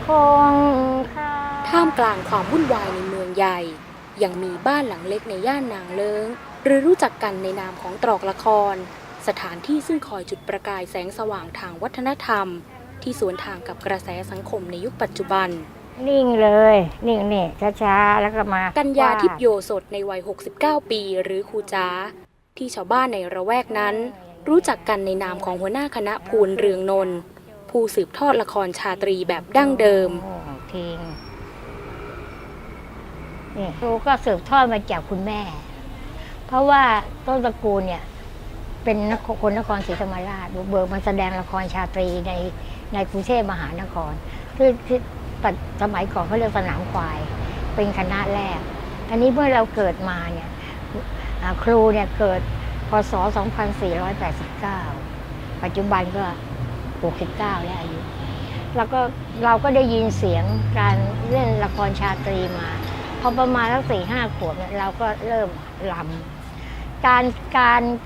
คงค่าท่ามกลางความวุ่นวายในเมืองใหญ่ยังมีบ้านหลังเล็กในย่านนางเลิ้งหรือรู้จักกันในนามของตรอกละครสถานที่ซึ่งคอยจุดประกายแสงสว่างทางวัฒนธรรมที่สวนทางกับกระแสสังคมในยุคปัจจุบันนิ่งเลยนิ่งนี่ช้าๆแล้วก็มากัญญาทิพย์โยสดในวัย69ปีหรือครูจ๋าที่ชาวบ้านในระแวกนั้นรู้จักกันในนามของหัวหน้าคณะภูลเรืองนนท์ผู้สืบทอดละครชาตรีแบบดั้งเดิมนี่ครูก็สืบทอดมาจากคุณแม่เพราะว่าต้นตระกูลเนี่ยเป็นคนนครศรีธรรมราชเบิกมาแสดงละครชาตรีในกรุงเทพมหานครที่สมัยก่อนเขาเรียกสนามควายเป็นคณะแรกอันนี้เมื่อเราเกิดมาเนี่ยครูเนี่ยเกิดพศ 2489 ปัจจุบันก็69แล้วอายุแล้วก็เราก็ได้ยินเสียงการเล่นละครชาตรีมาพอประมาณสัก 4-5 ขวบเนี่ยเราก็เริ่มรำ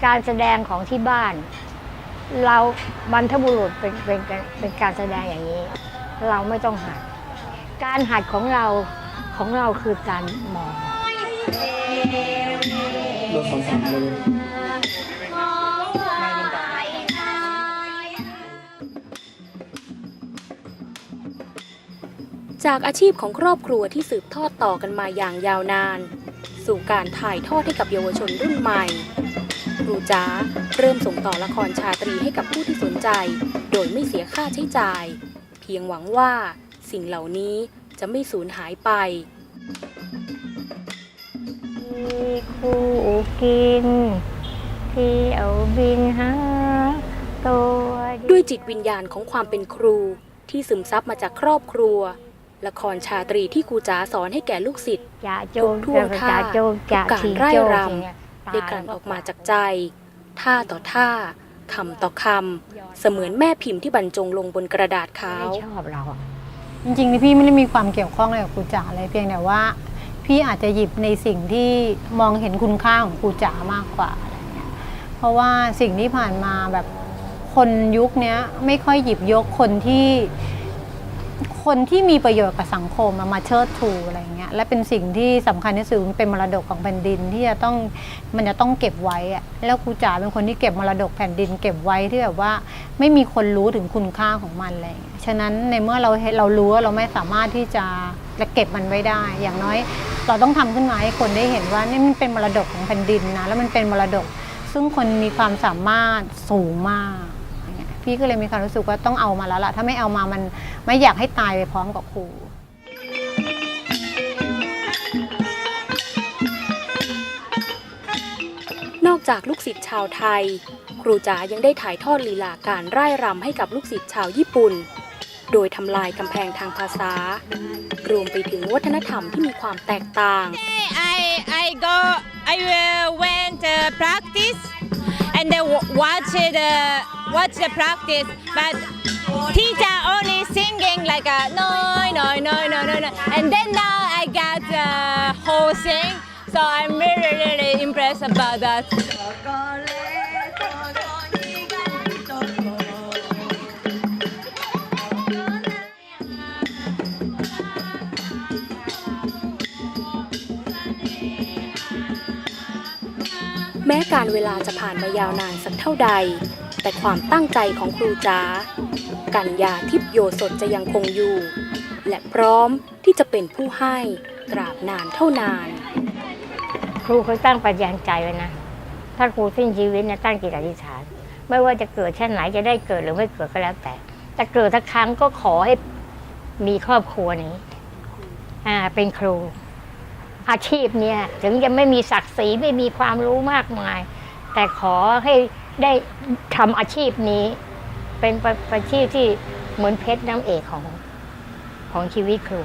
การแสดงของที่บ้านเราบรรพบุรุษเป็นการแสดงอย่างนี้เราไม่ต้องหัดการหัดของเราคือการมองจากอาชีพของครอบครัวที่สืบทอดต่อกันมาอย่างยาวนานสู่การถ่ายทอดให้กับเยาวชนรุ่นใหม่ครูจ๋าเริ่มส่งต่อละครชาตรีให้กับผู้ที่สนใจโดยไม่เสียค่าใช้จ่ายเพียงหวังว่าสิ่งเหล่านี้จะไม่สูญหายไปคู่กินที่เอาบินหาตัวด้วยจิตวิญญาณของความเป็นครูที่ซึมซับมาจากครอบครัวละครชาตรีที่ครูจ๋าสอนให้แก่ลูกศิษย์ทุกท่วงท่าทุกการไร่รำได้กลั่นออกมาจากใจท่าต่อท่าคำต่อคำเสมือนแม่พิมพ์ที่บรรจงลงบนกระดาษขาวชอบเราจริงๆนี่พี่ไม่ได้มีความเกี่ยวข้องอะไรกับครูจ๋าเลยเพียงแต่ว่าพี่อาจจะหยิบในสิ่งที่มองเห็นคุณค่าของครูจ๋ามากกว่าอะไรเงี้ยเพราะว่าสิ่งที่ผ่านมาแบบคนยุคนี้ไม่ค่อยหยิบยกคนที่มีประโยชน์กับสังคมมาเชิดชูอะไรเงี้ยและเป็นสิ่งที่สำคัญที่สุดเป็นมรดกของแผ่นดินที่มันจะต้องเก็บไว้อะแล้วครูจ๋าเป็นคนที่เก็บมรดกแผ่นดินเก็บไว้ที่แบบว่าไม่มีคนรู้ถึงคุณค่าของมันเลยฉะนั้นในเมื่อเรารู้ว่าเราไม่สามารถที่จะเก็บมันไว้ได้อย่างน้อยเราต้องทำขึ้นมาให้คนได้เห็นว่านี่มันเป็นมรดกของแผ่นดินนะแล้วมันเป็นมรดกซึ่งคนมีความสามารถสูงมากพี่ก็เลยมีความรู้สึกว่าต้องเอามาแล้วล่ะถ้าไม่เอามามันไม่อยากให้ตายไปพร้อมกับครูนอกจากลูกศิษย์ชาวไทยครูจ๋ายังได้ถ่ายทอดลีลาการร่ายรำให้กับลูกศิษย์ชาวญี่ปุ่นโดยทำลายกำแพงทางภาษารวมไปถึงวัฒนธรรมที่มีความแตกต่าง I went to practice and then watch the practice but teacher only singing like a no and then now I got the whole thing so I'm really impressed about thatแม้การเวลาจะผ่านมายาวนานสักเท่าใดแต่ความตั้งใจของครูจ๋ากัญญาทิพย์โยสดจะยังคงอยู่และพร้อมที่จะเป็นผู้ให้ตราบนานเท่านานครูเคยตั้งปณิธานใจไว้นะถ้าครูสิ้นชีวิตเนี่ยตั้งจิตอธิษฐานไม่ว่าจะเกิดชาติไหนจะได้เกิดหรือไม่เกิดก็แล้วแต่เกิดสักครั้งก็ขอให้มีครอบครัวนี้เป็นครูอาชีพเนี่ยถึงจะไม่มีศักดิ์ศรีไม่มีความรู้มากมายแต่ขอให้ได้ทำอาชีพนี้เป็นอาชีพที่เหมือนเพชรน้ำเอกของชีวิตครู